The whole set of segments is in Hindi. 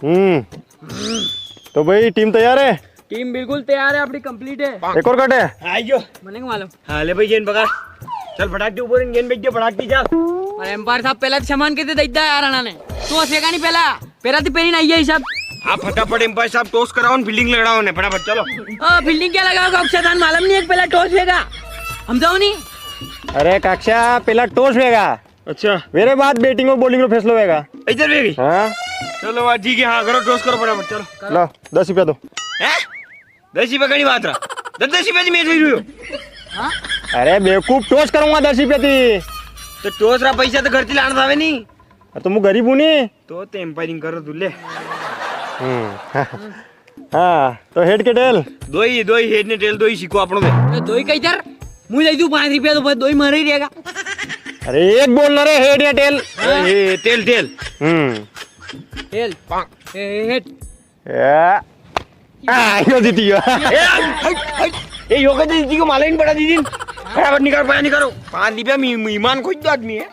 तो भाई टीम तैयार है? टीम बिल्कुल तैयार है, अपनी कंप्लीट है। एक और कट है। आइयो मने मालूम। हाँ ले भाई गेंद पकड़, चल फटाक के ऊपर गेंद बेच दे, फटाक के चल। और एम्पायर साहब पहला सामान कितने दैदा यार अनाने तू हसेगा नहीं पहला तो पेरी नहीं है सब। आप फटाफट एम्पायर साहब टॉस कराओ, फील्डिंग लगाओ ने फटाफट चलो। फील्डिंग क्या लगाओगे अक्षरदान मालूम नहीं, एक पहला टॉस लेगा हम जाओ नहीं। अरे कक्षा पहला टॉस लेगा, अच्छा मेरे बाद बैटिंग और बॉलिंग रो फैसला होगा। इधर भी हाँ चलो बात जी के, हाँ करो टॉस करो फटाफट चलो। लो 10 रुपया दो। 10 रुपया कड़ी बात रहा, 10 रुपया की मैच हुई रही हो। अरे बेवकूफ, टॉस करूंगा 10 रुपया थी तो टॉस रहा पैसा तो घर से लाना था नहीं, तो मैं गरीब हूँ नहीं तो एम्पायरिंग करो तुले। हाँ तो हेड के टेल दो ही हेड ने टेल दो ही सीखो अपनों में। दो ही कही तर मुझे दे दूं 5 रुपया तो दो ही मर ही रहेगा। अरे एक बोल ना रे, हेड या tail? Tail tail tail head यो जीती गया। ए योगा दीदी को माला ही नहीं पड़ा दीदी, फटाफट निकाल पाया नहीं करो। 5 रुपया ईमान खोज दो आदमी है।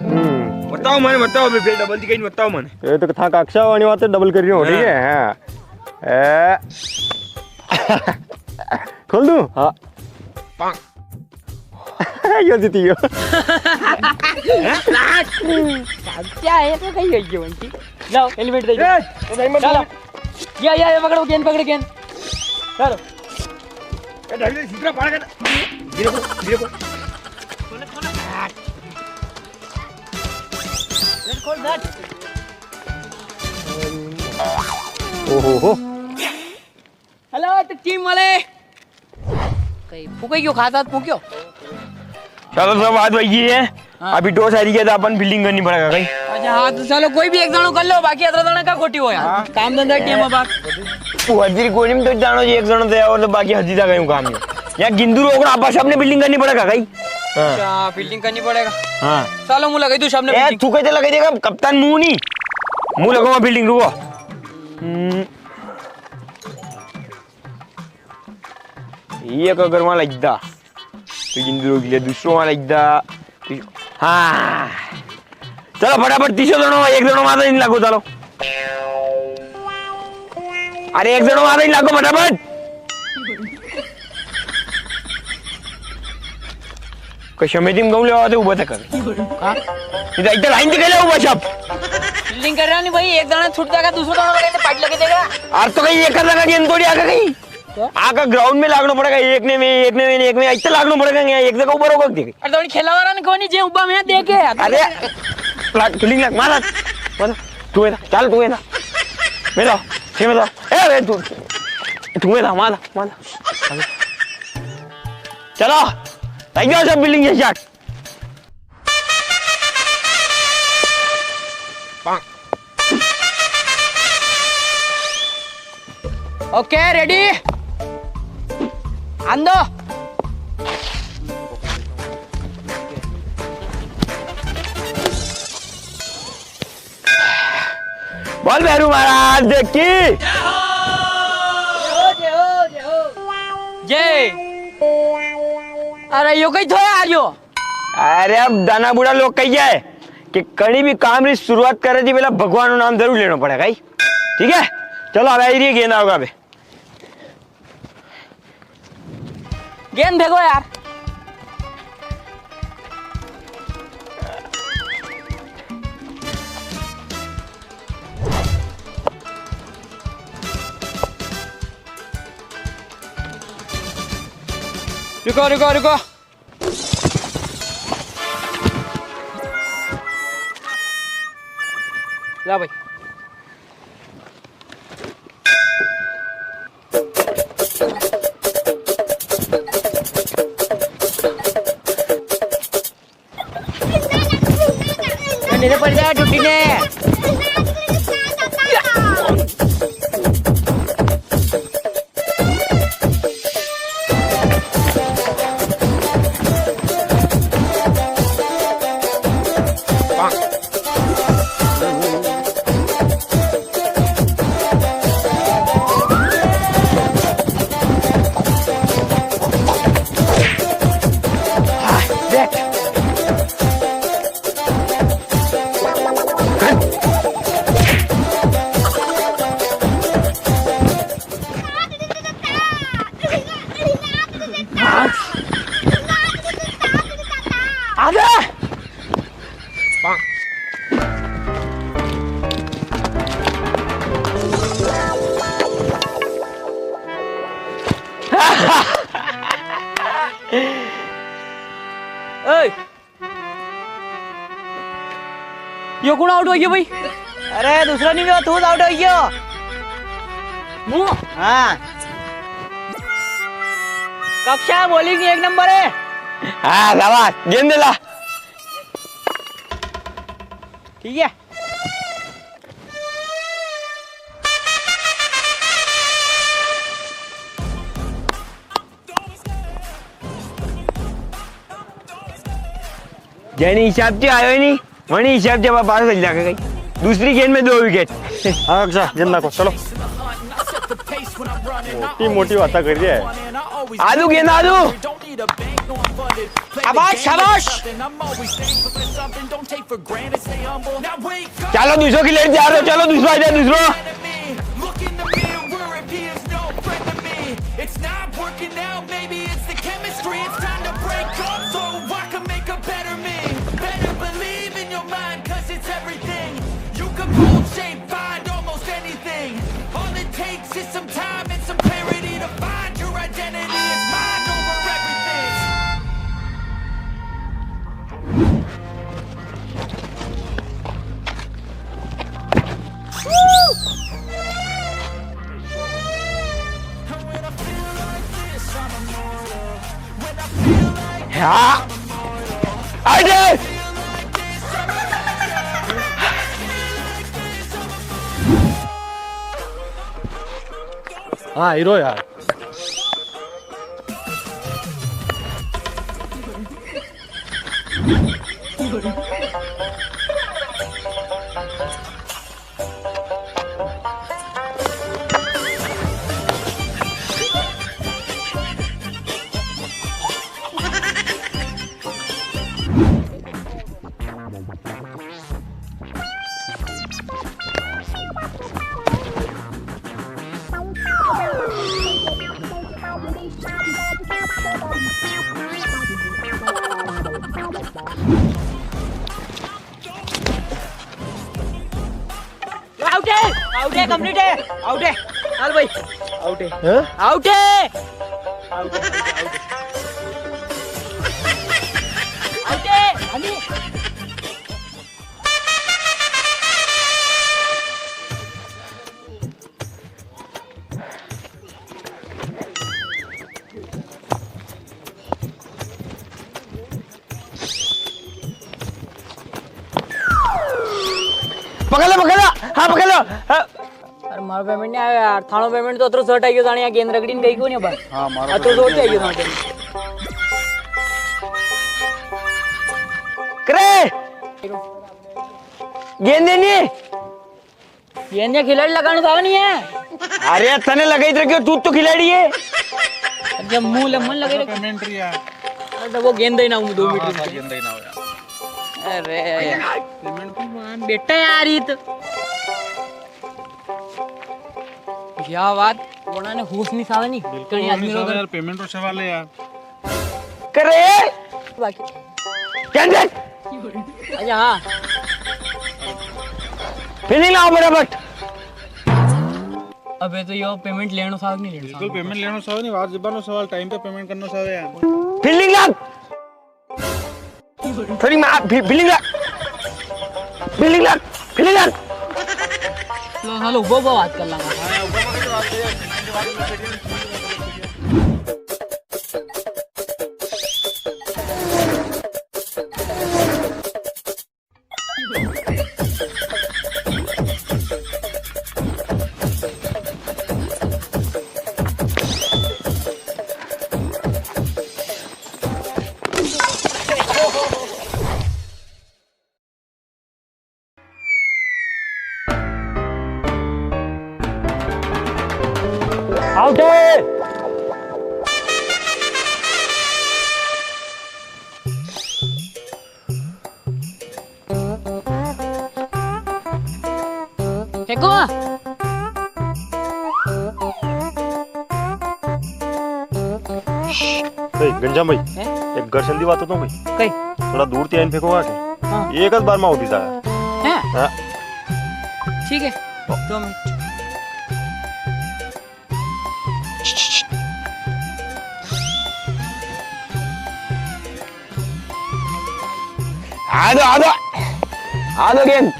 बताओ मैंने, बताओ मैं डबल दी कहीं बताओ मैंने। ये तो था कक्षा वाली बात है, डबल कर रही हूँ ठीक है। हाँ खोल दूं? हाँ यो जीती गया। क्या है तो कही गई बंटी। जाओ हेलमेट दे दो चलो। या पकड़ो गेंद, पकड़ गेंद चलो। सीधा पार कर धीरे को खोल बैट। ओहो हेलो तो टीम वाले कहीं फूके क्यों खाता फूक्यो। चलो सब बात वही है। अभी टॉस हारी गया था, अपन फील्डिंग करनी पड़ेगा कहीं। अच्छा हाँ तो चलो कोई भी एक जनो कर लो, बाकी 18 जने का खोटी हो यार। काम धंधा टीम में बात वो हजीरी कोई नहीं तो जानो जी, एक जनो दे और तो बाकी हजीरा कहीं काम नहीं। यहाँ गिंदू रोक रहा, आपस में फील्डिंग करनी पड़ेगा कहीं। अच्छा फील्डिंग करनी पड़ेगा। हाँ चलो मुँह लगाई तू सबने। ए तू कैसे लगा देगा कप्तान, मुंह नहीं मुंह लगाऊंगा फील्डिंग। रुको ये अगर वहाँ लगता तो गिंदू रोक लिया, दूसरों वहाँ लगता। हाँ चलो फटाफट तीसरे जनो, एक जनो माता नहीं लागो चलो। अरे एक जनो माता नहीं लागो फटाफट। कशा में टीम गवले आते उभं कर इधर इधर लाइन से गेले उभं शॉप फील्डिंग कर रहा नहीं भाई, एक जना छूट जाएगा दूसरा जना लगाते पार्ट लगे देगा। और तो कहीं एक लगा गेंद थोड़ी आगे कहीं आगे ग्राउंड में लागना पड़ेगा, एक में ऐसे लागना पड़ेगा। एक जगह ऊपर होगा देख। अरे थोड़ी खेला वाला ने कोनी जे उबा में देखे। अरे फील्डिंग लग मार तू है चल, तू है ना मेरा ये मेरा ए तू है ना मार चलो लग जाओ सब बिल्डिंग के शॉट। Okay ready अंदो। बोल भैरू महाराज देखी जय। अरे यो कहीं थोड़ा आ रही हो। अरे अब दाना बुढ़ा लोग कही जाए कि कहीं भी काम की शुरुआत करे थी पहले भगवान का नाम जरूर लेना पड़ेगा ही। ठीक है चलो अब आई रही गेंद आओगा। अबे गेंद भेगो यार। रुको रुको रुको ला भाई। मेरे पड़ जाए टूटी ने। ओय यो कोण आउट होई भाई? अरे दुसरा नहीं हुआ, तूच आउट हो गयो. मु हाँ कक्षा बॉलिंग एक नंबर है. हा शाबाश गेंद दिला. ठीक है. ज्याने हिसाब से आयो नहीं वही हिसाब से पास चल जाएगा कहीं. दूसरी गेंद में 2 विकेट. हा अक्षा गेंद दाखव चलो. मोठी मोठी वाता कर रही है. आलू गेंद आलू. शाबाश शाबाश. चलो दूसरों की लेट जा रहे हो. चलो दूसरा आ जाए दूसरो. It's not working out, maybe it's the chemistry. It's time to break up so I can make a better me. Better believe in your mind, cause it's everything. You can mold, shape, find almost anything. All it takes is some time and some clarity to find your identity. It's mind over everything. हाँ आइए. हाँ हीरो यार. आउट है कंप्लीट है. आउट है. चल भाई आउट है. हाँ? आउट है. आउट है. हनी पकड़ लो पकड़ लो. हाँ पकड़ लो. हाँ. अरे मारो पेमेंट नहीं आया यार. थानो पेमेंट तो अतरो सर्ट आई गयो जाने या गेंद रगड़ी गई को नहीं बस. हाँ मारो. अतरो सर्ट आई गयो थाने. करे गेंद नहीं. गेंद या खिलाड़ी लगाने तो नहीं है. अरे तने लगाई तो क्यों. तू तो खिलाड़ी है. जब मुंह ले मन लगे पेमेंट रिया अरे तो वो गेंद ही ना हूं 2 मीटर. गेंद ही ना हो यार. अरे बेटा यार ये तो क्या बात. बोला ने होश नहीं सावे नहीं. कहीं आदमी लोग यार पेमेंट तो सवाल है यार. करे बाकी. गेंद दे. अच्छा हाँ फीलिंग लाओ बराबर. अबे तो यो पेमेंट लेनो साव नहीं लेनो. बिल्कुल पेमेंट लेनो सवाल नहीं. वाज जबानो सवाल टाइम पे पेमेंट करनो सवाल यार. फीलिंग ला. फीलिंग ला. फीलिंग ला. फीलिंग ला. फीलिंग ला. लो हेलो वो बात कर लांगा. आउट है. फेंको. गंजा भाई एक घर संधी बात होतो भाई. कई थोड़ा दूर ते आइन फेंको आके. एक ज बार में आउट था हैं हाँ ठीक है 2 मिनट आ दो गेंद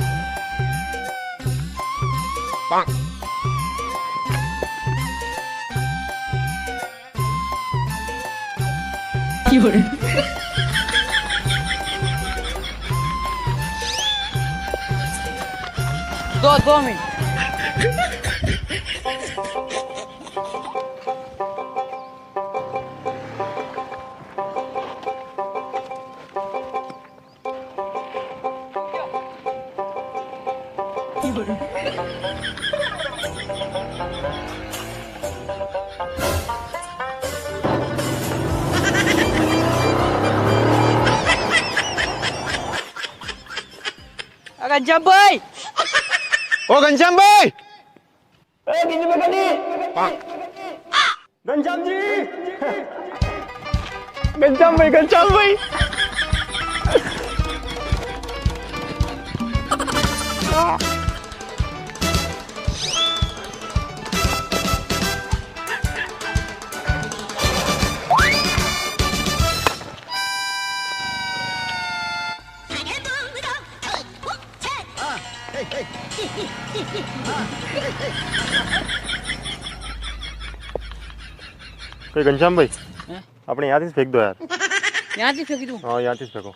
दो मिनट ગંજામ ભાઈ ओ घनश्याम भाई घनश्याम जी घनश्याम भाई कोई घनश्याम भाई अपने यहाँ से फेंक दो यार यहाँ से फेंकी दूँ हाँ यहाँ से फेंको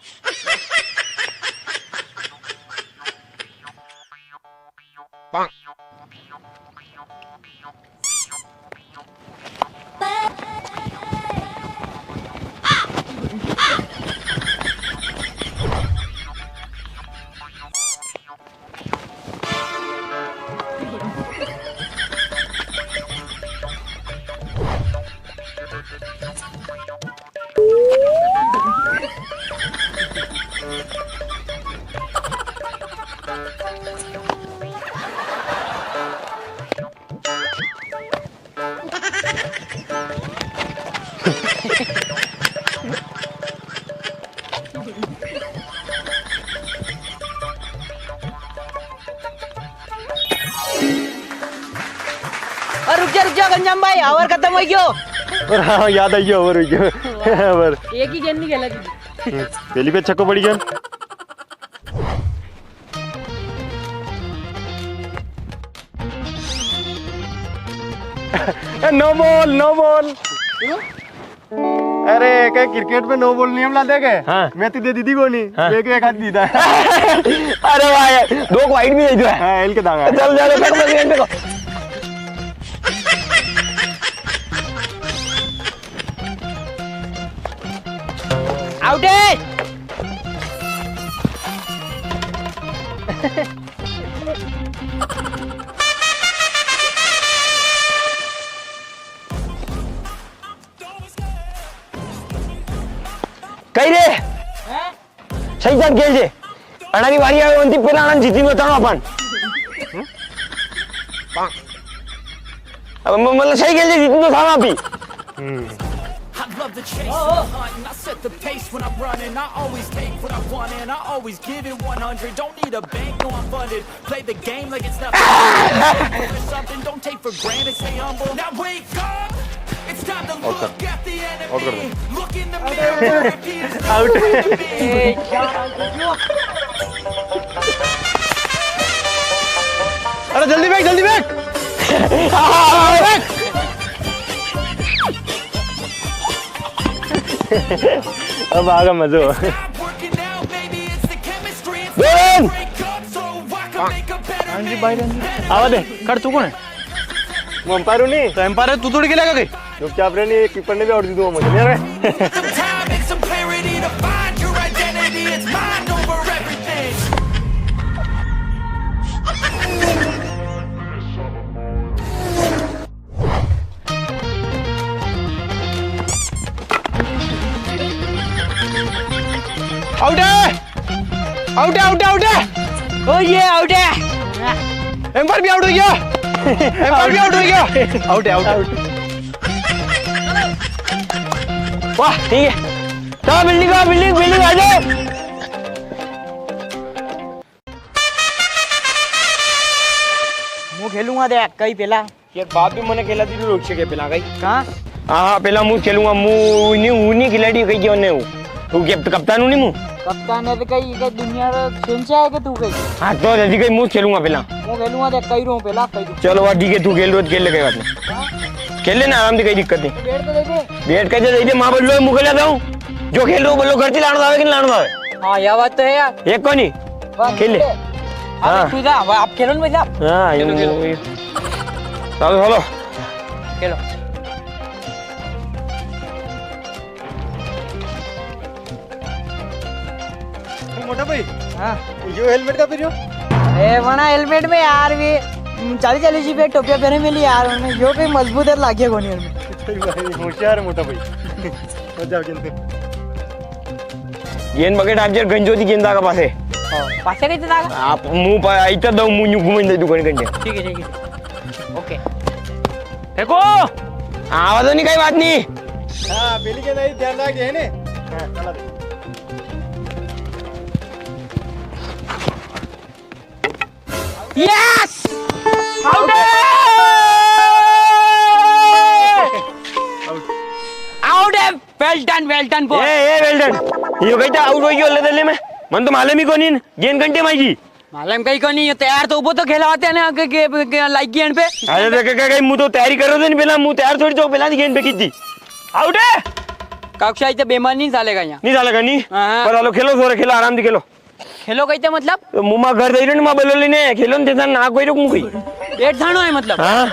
रुक जा गंजाम भाई ओवर खत्म हो गयो और हाँ याद आई ओवर हुई ओवर एक ही गेंद नहीं खेला थी पहली पे छक्को पड़ी गेंद नो बॉल नो बॉल अरे क्या क्रिकेट में नो बॉल नियम ला देगे हाँ। मैं तो दे दीदी को नहीं हाँ। एक हाथ दीदा अरे भाई 2 वाइड भी दे हाँ एल के दांगा चल जा फेंको गेंद फेंको आउट है કઈ રે સહી જાત ખેલ છે અણાની વારી આવે ઓનથી પેલા અણાને જીતીને બતાડો આપણ मतलब सही खेल जीतने तो थाना भी I love the chase and the hunt, and I set the pace when I'm running. I always take what I want and I always give it 100. Don't need a bank, no I'm funded. Play the game like it's nothing. Something don't take for granted, stay humble. Now wake up, it's time to look at the enemy. Look in the mirror, repeat it's not what it be. अरे जल्दी बैठ अब आगा मजो Stop working out, baby, it's the chemistry. It's Good. break up so I can make a better me. आवा दे कर तू कौन है वो अंपायर नहीं तो अंपायर तू थोड़ी खेलेगा कहीं चुपचाप रहनी कीपर ने भी आउट दी दो मुझे यार Some time and some clarity to find your identity. It's mind over everything. Out है आउट है आउट है आउट है ओ ये आउट है एम्पायर भी आउट हो गया एम्पायर भी आउट हो गया आउट है आउट वाह ठीक है चलो बिल्डिंग आ जाओ ખેલુંગા દેખ કઈ પેલા યાર બાપ બી મને ખેલા દીધું રોક છે કે પેલા કઈ કા હા પેલા હું ખેલુંગા હું ની ખિલાડી કઈ ગયો ને હું તું કપ્તાન નહીં હું કપ્તાન ને કઈ કઈ દુનિયા સેન્ચા કે તું કઈ હા તો હજી કઈ હું ખેલુંગા પેલા હું ખેલુંગા દેખ કઈ રહું પેલા કઈ દઉં ચલો વા ઠીક है तू खेल रो खेल ले कई बात नहीं खेल लेना आराम से कई दिक्कत नहीं બેટ તો દે દે बैठ के दे दे मां बल्लो मुके जाता हूं जो खेल रहा हूं बल्लो घर से लाना आवे कि नहीं लाना आवे हाँ यह बात तो है यार एक को नहीं खेल ले हाँ तू जा अब आप खेलो ना भैया हां चलो चलो खेलो मोटा भाई हाँ यो हेलमेट का फिर ए वना हेलमेट में यार भी 40 रुपये टोपिया पहने मिली यार उन्हें जो कहीं मजबूत है लागे कोनी में होशियार है मोटा भाई मजा गेंद गेंद बकेट आप जर गंजोती गेंद का पास है पासे कैसे लागा आप मुंह पर आइता दो मुंह यूं घुमाई दे दुकान कंटे ठीक है ओके देखो आवाज नहीं कई बात नहीं हां पेली के नहीं ध्यान रख है ने हां चला दे यस आउट आउट है वेल डन बॉय ए वेल डन यो कहता आउट हो गयो ले दे में मन तो मालूम ही कोनी गेंद घंटे माई मालूम कहीं को नहीं है तैयार तो वो तो खेलाते हैं ना के लाइक गेंद पे अरे देख के मुंह तो तैयारी कर रहे थे पहला मुंह तैयार थोड़ी तो पहला गेंद पे की थी आउट है कक्षा इथे बेमान नहीं चालेगा यहाँ नहीं चालेगा नहीं हाँ। पर हेलो खेलो सोरे खेलो आराम से खेलो खेलो कहते मतलब तो मुंह में घर दे रहे ना बोलो लेने खेलो ने देता ना कोई रोक मुई पेट थानो है मतलब हां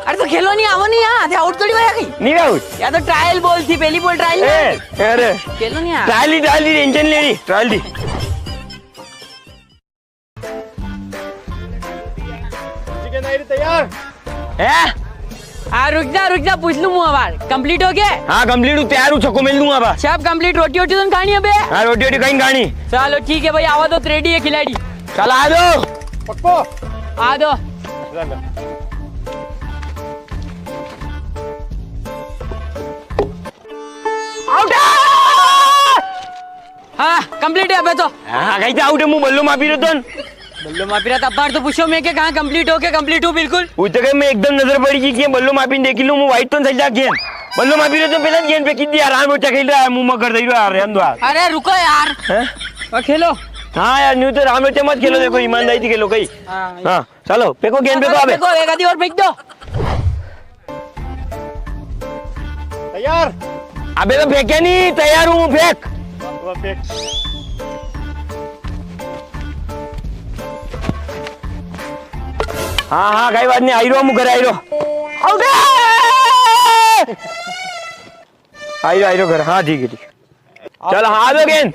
अरे तो खेलो नहीं आवो नहीं यहाँ थे आउट थोड़ी होया कहीं नहीं आउट या तो ट्रायल बॉल थी पहली बॉल ट्रायल ए अरे खेलो नहीं यार ट्रायल दी टेंशन ले रही ट्रायल दी ठीक है नहीं तैयार है रुक जा पूछ लूं मुंह बार कंप्लीट हो गया हां कंप्लीट हूं तैयार हूं छक्को मिल दूंगा बा सब कंप्लीट रोटी वोटी तो खानी है बे हां रोटी रोटी कहीं गानी चलो ठीक है भाई आवा तो रेडी है खिलाड़ी चल आ दो पक्को आ दो आउट हाँ कंप्लीट है अबे तो हां कहीं आउट है मुंह बल्लो मापी रहे तो बल्लो मापीरा तब बार तो पूछो मैं के कहां कंप्लीट हो गया कंप्लीट हूं बिल्कुल उते के मैं एकदम नजर पड़ी कि बल्लो मापी देख लूं मैं वाइट तो सही जा गेंद बल्लो मापी रहे तो पहले गेंद पे कितनी आराम होता खेल रहा है मुंह में कर दे रहा है रहन दो अरे रुको यार हैं खेलो हां यार न्यू तो राम लोटे मत खेलो देखो ईमानदारी से खेलो कहीं हां चलो फेंको गेंद फेंको अबे फेंको एक आधी और फेंक दो तैयार अबे तो फेंके नहीं तैयार हूं फेंक वो फेंक हाँ हाँ कई बात नहीं आई रो मुँह घर आई रो आई रो घर हाँ ठीक है चल हाँ दो गेंद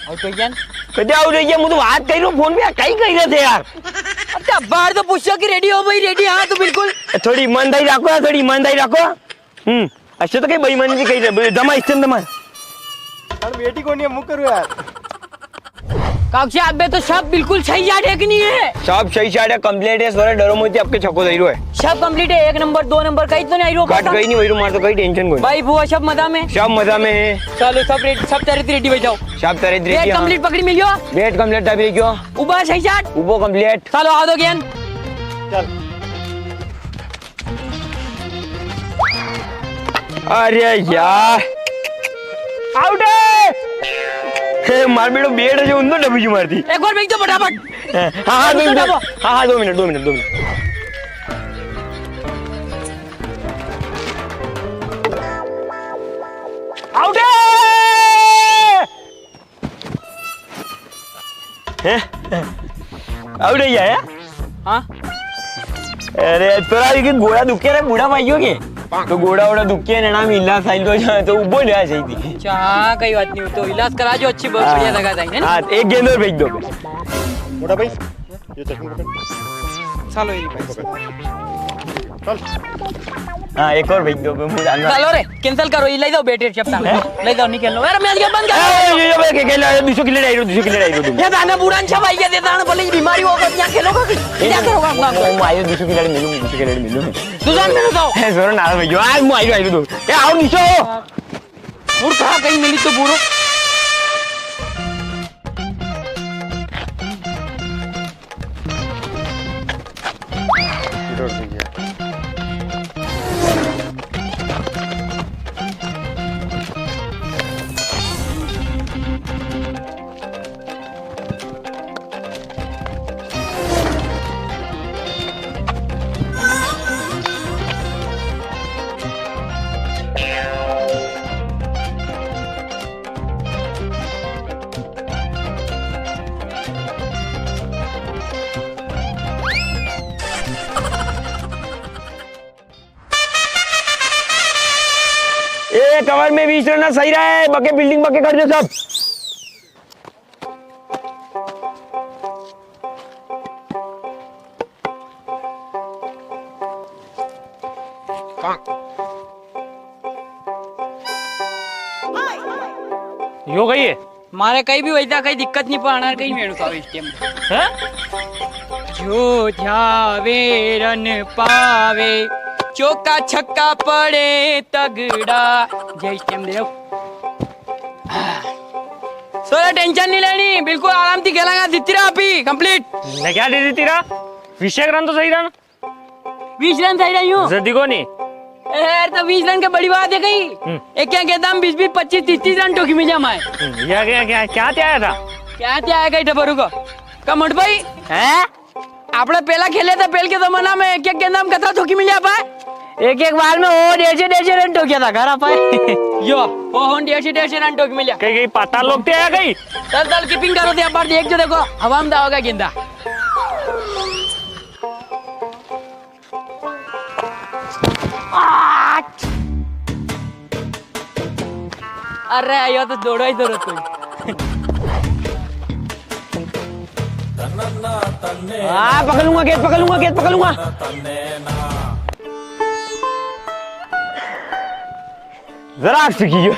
आउट हो गया कदे आउट हो गया मुझे बात कही रो फोन पे कहीं कही रहे थे यार अच्छा बाहर तो पूछो कि रेडी हो भाई रेडी हाँ तो बिल्कुल थोड़ी ईमानदारी रखो यार थोड़ी ईमानदारी रखो अच्छा तो कहीं बेईमानी कही रहे दमा इस दमा यार बेटी को नहीं मुंह करो यार काक्षा अबे तो सब बिल्कुल सही जा देखनी है सब सही साइड है कंप्लीट है सोरे डरो मुझे आपके छक्को दे रहा है सब कंप्लीट है 1 नंबर 2 नंबर कहीं तो नहीं आई रो काट गई नहीं वही मार तो कोई टेंशन कोई भाई बुआ सब मजा में सब मजा में है चलो सब रेडी सब तरह रेडी हो जाओ सब तरह रेट कंप्लीट पकड़ी मिलियो डेट कंप्लीट तभी क्यों उबा सही जाट उबो कंप्लीट चलो आ दो गेंद चल अरे यार आउट है मार बेटो बेट जो उन डबी जो मारती एक और फेंक दो फटाफट हाँ हाँ 2 मिनट हाँ हाँ 2 मिनट आउट है आउट है यार हाँ अरे तोरा ये गोड़ा दुखे रे बूढ़ा भाइयों के तो गोड़ा वोड़ा दुखे ने ना मिला साइल तो उबो ले आ जाई थी अच्छा हाँ कई बात नहीं तो इलाज करा जो अच्छी बहुत बढ़िया लगा जाएंगे हाँ एक गेंद और फेंक दो मोटा भाई ये चश्मा पकड़ चलो ये भाई चल हाँ एक और फेंक दो मुझे जानना चलो रे कैंसिल करो ये ले जाओ बैठे चपटा ले जाओ निकल लो अरे मैच के बंद कर ये भाई के खेल 200 किलो आई रो तुम ये दाना बुढ़ान छवाई के देता है बोले बीमारी होगा यहां खेलोगा क्या करोगा मैं आयो 200 किलो मिलूं दुकान में बताओ है जोर ना भाई जो आज मैं आई रो ए आओ नीचे मुड़ कहां कहीं मिली तो बुरो ओवर में 20 रन सही रहा है। बके बिल्डिंग बके कर दो सब। यो गई है मारे कहीं भी वैसा कहीं दिक्कत नहीं पाना कहीं मेड़ू का इस टाइम जो ध्यावे रन पावे चौका छक्का पड़े तगड़ा जय इस टाइम देखो सोरा टेंशन नहीं लेनी बिल्कुल आराम से खेलेंगे जीती रहा अभी कंप्लीट मैं क्या दे दी तेरा 20 रन तो सही रन 20 रन सही रही हूँ जल्दी को नहीं यार तो 20 रन की बड़ी बात है कहीं एक क्या कहता हम 20 25 30 रन टोकी में जमाए या क्या क्या क्या क्या आया था क्या क्या आया कहीं टपरू को कमट भाई हैं आपने पहला खेले थे पहले के जमाना में एक एक गेंद हम कथा ठोकी मिल जा पाए एक बार में ओ 150 रन ठोकिया था घर आ पाए यो ओ 150 रन ठोकी मिल कहीं कहीं पाताल लोग थे आया कहीं चल कीपिंग करो थे बार देख जो देखो हवा में दाओगा गेंदा अरे यो तो दौड़ो ही जरूरत कोई पकड़ूंगा गेंद पकड़ूंगा जरा आग से कीजिए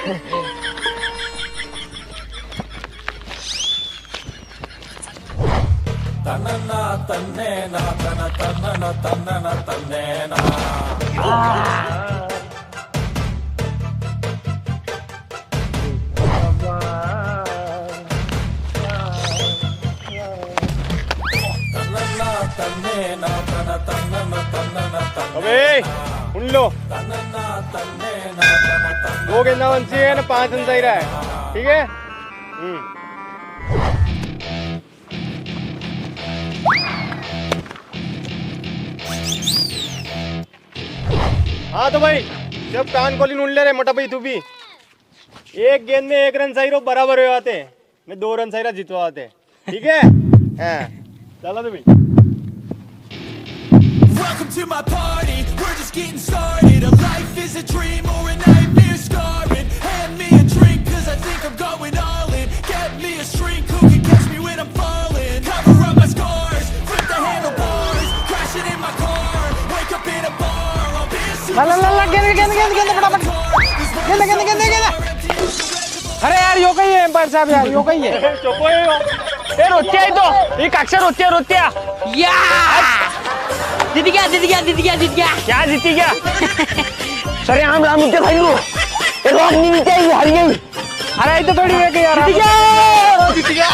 अबे सुन लो 2 गेंदा बंसी है ना 5 रन सही रहा है ठीक है हाँ तो भाई जब कान कोली ढूंढ ले रहे मोटा भाई तू भी एक गेंद में 1 रन सही रहो बराबर हो जाते मैं 2 रन सही रहा जितवा आते ठीक है हाँ चलो तो भाई Welcome to my party, we're just getting started. A life is a dream or a nightmare scarring. Hand me a drink cause I think I'm going all in. Get me a shrink who can catch me when I'm falling. Cover up my scars, flip the handlebars. Crashing in my car, wake up in a bar. I'll be a superstar. अरे यार यो कहीं है एम्पायर साहब यार यो कहीं है ए रोत्या है तो ये कक्षा रोत्या या जीत गया क्या जीती क्या सरे हम राम उठे भाई लो ये रोक नहीं चाहिए हार गई अरे तो थोड़ी है कि यार जीत गया